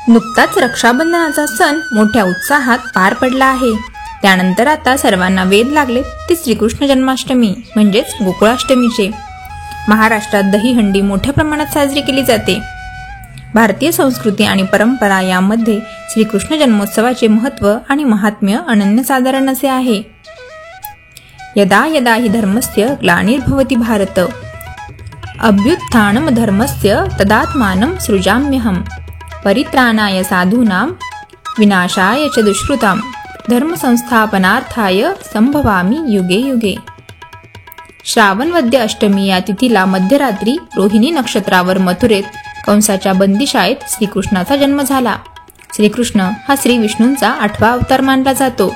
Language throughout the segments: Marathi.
नुकताच रक्षाबंधनाचा सण मोठ्या उत्साहात पार पडला आहे. त्यानंतर आता सर्वांना वेध लागले ते श्रीकृष्ण जन्माष्टमी म्हणजेच गोकुळाष्टमीचे. महाराष्ट्रात दहीहंडी मोठ्या प्रमाणात साजरी केली जाते. भारतीय संस्कृती आणि परंपरा यामध्ये श्रीकृष्ण जन्मोत्सवाचे महत्त्व आणि महात्म्य अनन्यसाधारण असे आहे. यदा यदा हि धर्मस्य ग्लानिर्भवति भारत अभ्युत्थानम धर्मस्य तदात्मानं सृजाम्यहम् परित्राणाय साधूनां विनाशाय च दुष्कृतां धर्मसंस्थापनार्थाय संभवामि युगे युगे. श्रावणवद्य अष्टमी या तिथीला मध्यरात्री रोहिणी नक्षत्रावर मथुरेत कंसाच्या बंदिशाळेत श्रीकृष्णाचा जन्म झाला. श्रीकृष्ण हा श्री विष्णूंचा 8वा अवतार मानला जातो.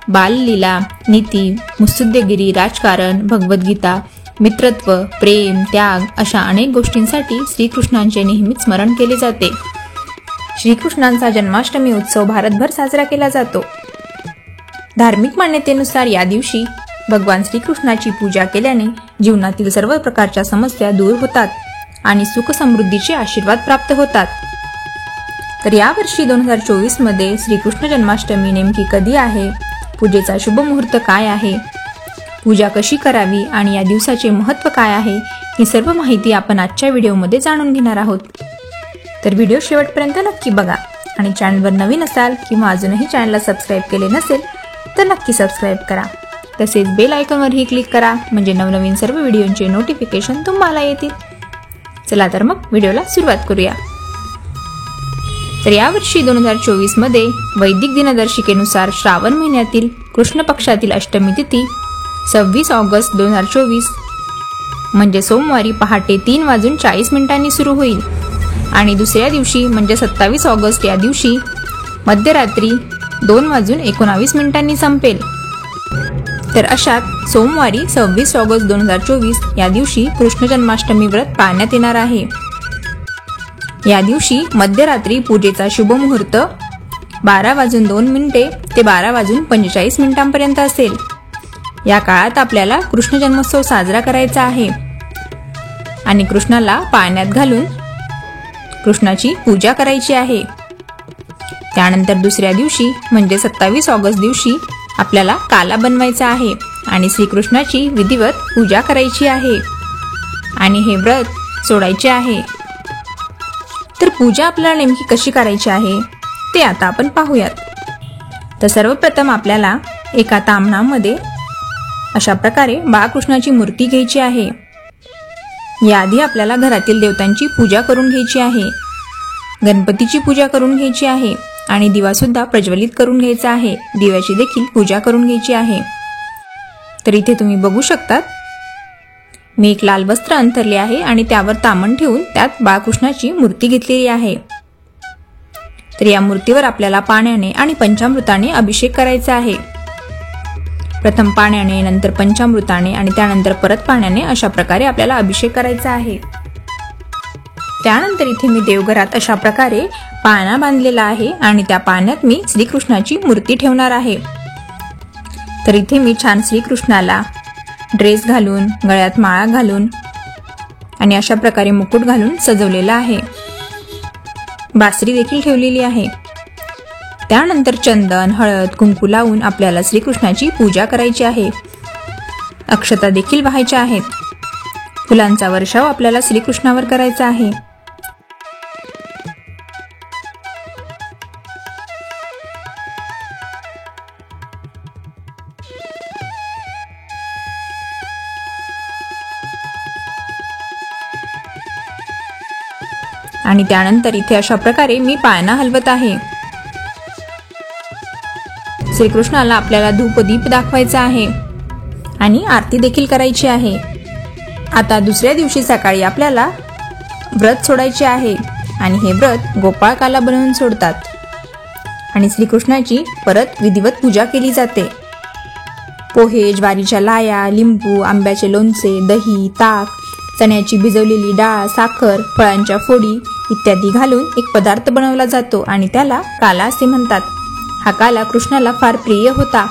बाललीला, नीती, मुत्सद्देगिरी, राजकारण, भगवद्गीता, मित्रत्व, प्रेम, त्याग अशा अनेक गोष्टींसाठी श्रीकृष्णांचे नेहमीच स्मरण केले जाते. श्रीकृष्णांचा जन्माष्टमी उत्सव भारतभर साजरा केला जातो. धार्मिक मान्यतेनुसार या दिवशी भगवान श्रीकृष्णाची पूजा केल्याने जीवनातील सर्व प्रकारच्या समस्या दूर होतात आणि सुख समृद्धीचे आशीर्वाद प्राप्त होतात. तर यावर्षी 2024 मध्ये श्रीकृष्ण जन्माष्टमी नेमकी कधी आहे, पूजेचा शुभ मुहूर्त काय आहे, पूजा कशी करावी आणि या दिवसाचे महत्त्व काय आहे, ही सर्व माहिती आपण आजच्या व्हिडिओमध्ये जाणून घेणार आहोत. तर व्हिडिओ शेवटपर्यंत नक्की बघा आणि चॅनलवर नवीन असाल किंवा अजूनही चॅनलला सबस्क्राईब केले नसेल तर नक्की सबस्क्राईब करा. तसेच बेल आयकॉनवरही क्लिक करा म्हणजे नवनवीन सर्व व्हिडिओंचे नोटिफिकेशन तुम्हाला येतील. चला तर मग व्हिडिओला सुरुवात करूया. तर यावर्षी 2024 मध्ये वैदिक दिनदर्शिकेनुसार श्रावण महिन्यातील कृष्ण पक्षातील अष्टमी तिथी 26 ऑगस्ट 2024 म्हणजे सोमवारी पहाटे 3:40 सुरू होईल आणि दुसऱ्या दिवशी म्हणजे 27 ऑगस्ट या दिवशी मध्यरात्री 2:19 संपेल. तर अशात सोमवारी 26 ऑगस्ट 2024 या दिवशी कृष्ण जन्माष्टमी व्रत पाळण्यात येणार आहे. या दिवशी मध्यरात्री पूजेचा शुभ मुहूर्त 12:02 ते 12:45 असेल. या काळात आपल्याला कृष्ण जन्मोत्सव साजरा करायचा आहे आणि कृष्णाला पाळण्यात घालून कृष्णाची पूजा करायची आहे. त्यानंतर दुसऱ्या दिवशी म्हणजे 27 ऑगस्ट दिवशी आपल्याला काला बनवायचा आहे आणि श्रीकृष्णाची विधिवत पूजा करायची आहे आणि हे व्रत सोडायचे आहे. तर पूजा आपल्याला नेमकी कशी करायची आहे ते आता आपण पाहूयात. तर सर्वप्रथम आपल्याला एका ताम्हणामध्ये अशा प्रकारे बाळकृष्णाची मूर्ती घ्यायची आहे. याआधी आपल्याला घरातील देवतांची पूजा करून घ्यायची आहे, गणपतीची पूजा करून घ्यायची आहे आणि दिवा सुद्धा प्रज्वलित करून घ्यायचा आहे. दिव्याची देखील पूजा करून घ्यायची आहे. तर इथे तुम्ही बघू शकतात मी एक लाल वस्त्र अंथरले आहे आणि त्यावर तामण ठेवून त्यात बाळकृष्णाची मूर्ती घेतलेली आहे. तर या मूर्तीवर आपल्याला पाण्याने आणि पंचामृताने अभिषेक करायचा आहे. प्रथम पाण्याने, नंतर पंचामृताने आणि त्यानंतर परत पाण्याने अशा प्रकारे आपल्याला अभिषेक करायचा आहे. त्यानंतर इथे मी देवघरात अशा प्रकारे पाळणा बांधलेला आहे आणि त्या पाळण्यात मी श्रीकृष्णाची मूर्ती ठेवणार आहे. तर इथे मी छान श्रीकृष्णाला ड्रेस घालून, गळ्यात माळा घालून आणि अशा प्रकारे मुकुट घालून सजवलेला आहे. बासरी देखील ठेवलेली आहे. त्यानंतर चंदन, हळद, कुंकू लावून आपल्याला श्रीकृष्णाची पूजा करायची आहे. अक्षता देखील वाहायच्या आहेत. फुलांचा वर्षाव आपल्याला श्रीकृष्णावर करायचा आहे. आणि त्यानंतर इथे अशा प्रकारे मी पाळणा हलवत आहे. श्रीकृष्णाला आपल्याला धूपदीप दाखवायचा आहे आणि आरती देखील करायची आहे. आता दुसऱ्या दिवशी सकाळी आपल्याला व्रत सोडायचे आहे आणि हे व्रत गोपाळकाला बनवून सोडतात आणि श्रीकृष्णाची परत विधिवत पूजा केली जाते. पोहे, ज्वारीच्या लाया, लिंबू, आंब्याचे लोणचे, दही, ताक, चण्याची भिजवलेली डाळ, साखर, फळांच्या फोडी इत्यादी घालून एक पदार्थ बनवला जातो आणि त्याला काला असे म्हणतात. हा काला कृष्णाला फार प्रिय होता.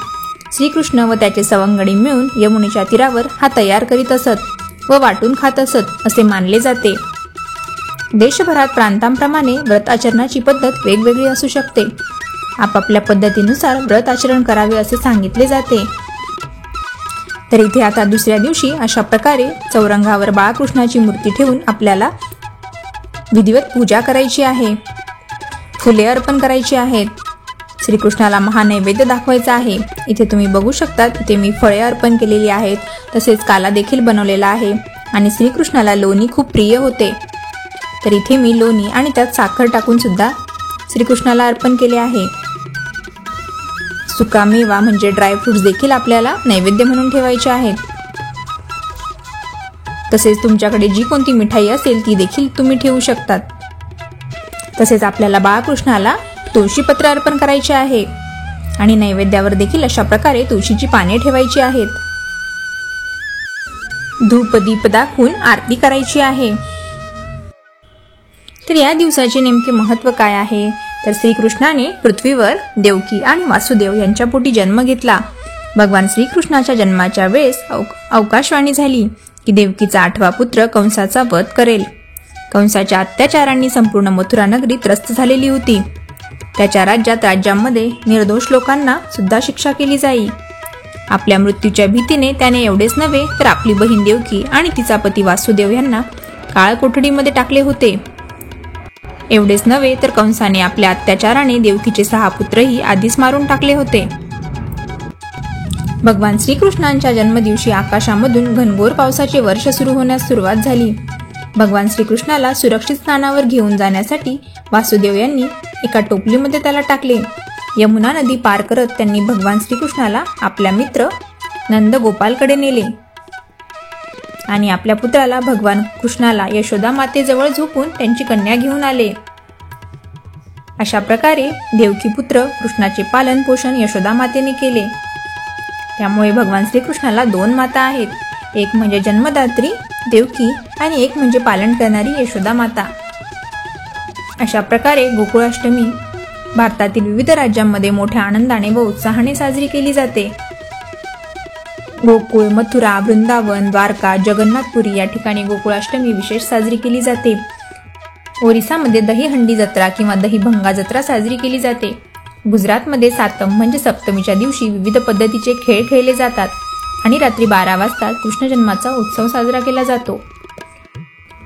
श्रीकृष्ण व त्याचे सवंगडी मिळून यमुनेच्या तीरावर हा तयार करीत असत व वाटून खात असत असे मानले जाते. देशभरात प्रांतांप्रमाणे व्रत आचरणाची पद्धत वेगवेगळी असू शकते. आपापल्या पद्धतीनुसार व्रत आचरण करावे असे सांगितले जाते. तर इथे आता दुसऱ्या दिवशी अशा प्रकारे चौरंगावर बाळकृष्णाची मूर्ती ठेवून आपल्याला विधिवत पूजा करायची आहे. फुले अर्पण करायची आहेत. श्रीकृष्णाला महानैवेद्य दाखवायचा आहे. इथे तुम्ही बघू शकता, इथे मी फळे अर्पण केलेली आहेत. तसेच काला देखील बनवलेला आहे आणि श्रीकृष्णाला लोणी खूप प्रिय होते. तर इथे मी लोणी आणि त्यात साखर टाकून सुद्धा श्रीकृष्णाला अर्पण केले आहे. सुका मेवा म्हणजे ड्रायफ्रुट्स देखील आपल्याला नैवेद्य म्हणून ठेवायचे आहेत. तसेच तुमच्याकडे जी कोणती मिठाई असेल ती देखील तुम्ही ठेवू शकतात. तसेच आपल्याला बाळकृष्णाला तुळशीपत्र अर्पण करायचे आहे आणि नैवेद्यावर देखील अशा प्रकारे तुळशीची पाने ठेवायची आहेत. धूप दीप दाखवून आरती करायची आहे. तर या दिवसाचे नेमके महत्त्व काय आहे? तर श्रीकृष्णाने पृथ्वीवर देवकी आणि वासुदेव यांच्या पोटी जन्म घेतला. भगवान श्रीकृष्णाच्या जन्माच्या वेळेस आकाशवाणी झाली की देवकीचा 8वा पुत्र कंसाचा वध करेल. कंसाच्या अत्याचारांनी संपूर्ण मथुरा नगरी त्रस्त झालेली होती. त्याच्या राज्यांमध्ये निर्दोष लोकांना सुद्धा शिक्षा केली जाई. आपल्या मृत्यूच्या भीतीने त्याने एवढेच नव्हे तर आपली बहीण देवकी आणि तिचा पती वासुदेव यांना काळ कोठडीमध्ये टाकले होते. एवढेच नव्हे तर कंसाने आपल्या अत्याचाराने देवकीचे 6 पुत्रही आधीच मारून टाकले होते. भगवान श्रीकृष्णांच्या जन्मदिवशी आकाशामधून घनघोर पावसाचे वर्ष सुरू होण्यास सुरुवात झाली. भगवान श्रीकृष्णाला सुरक्षित स्थानावर घेऊन जाण्यासाठी वासुदेव यांनी एका टोपलीमध्ये त्याला टाकले. यमुना नदी पार करत त्यांनी भगवान श्रीकृष्णाला आपल्या मित्र नंदगोपालकडे नेले आणि आपल्या पुत्राला भगवान कृष्णाला यशोदा मातेजवळ झोपून त्यांची कन्या घेऊन आले. अशा प्रकारे देवकी पुत्र कृष्णाचे पालन पोषण यशोदा मातेने केले. त्यामुळे भगवान श्रीकृष्णाला 2 माता आहेत. एक म्हणजे जन्मदात्री देवकी आणि एक म्हणजे पालन करणारी यशोदा माता. अशा प्रकारे गोकुळाष्टमी भारतातील विविध राज्यांमध्ये मोठ्या आनंदाने व उत्साहाने साजरी केली जाते. गोकुळ, मथुरा, वृंदावन, द्वारका, जगन्नाथपुरी या ठिकाणी गोकुळाष्टमी विशेष साजरी केली जाते. ओरिसामध्ये दहीहंडी जत्रा किंवा दहीभंगा जत्रा साजरी केली जाते. गुजरातमध्ये सातम म्हणजे सप्तमीच्या दिवशी विविध पद्धतीचे खेळ खेळले जातात आणि रात्री 12 वाजता कृष्ण जन्माचा उत्सव साजरा केला जातो.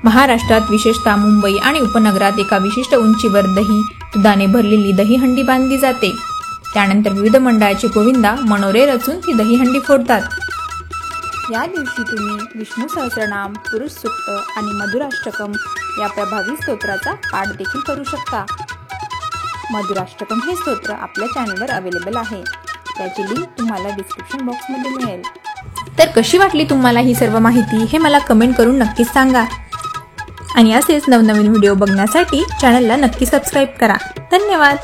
महाराष्ट्रात विशेषतः मुंबई आणि उपनगरात एका विशिष्ट उंचीवर दही दुधाने भरलेली दहीहंडी बांधली जाते. त्यानंतर विविध मंडळाचे गोविंदा मनोरे रचून ती दहीहंडी फोडतात. या दिवशी तुम्ही विष्णू सहस्रनाम, पुरुष सूक्त आणि मधुराष्टकम या प्रभावी स्तोत्राचा पाठ देखील करू शकता. मधुराष्टकम हे स्तोत्र आपल्या चॅनलवर अवेलेबल आहे. त्याची लिंक तुम्हाला डिस्क्रिप्शन बॉक्समध्ये मिळेल. तर कशी वाटली तुम्हाला ही सर्व माहिती हे मला कमेंट करून नक्कीच सांगा आणि असेच नवनवीन व्हिडिओ बघण्यासाठी चॅनलला नक्की सबस्क्राईब करा. धन्यवाद.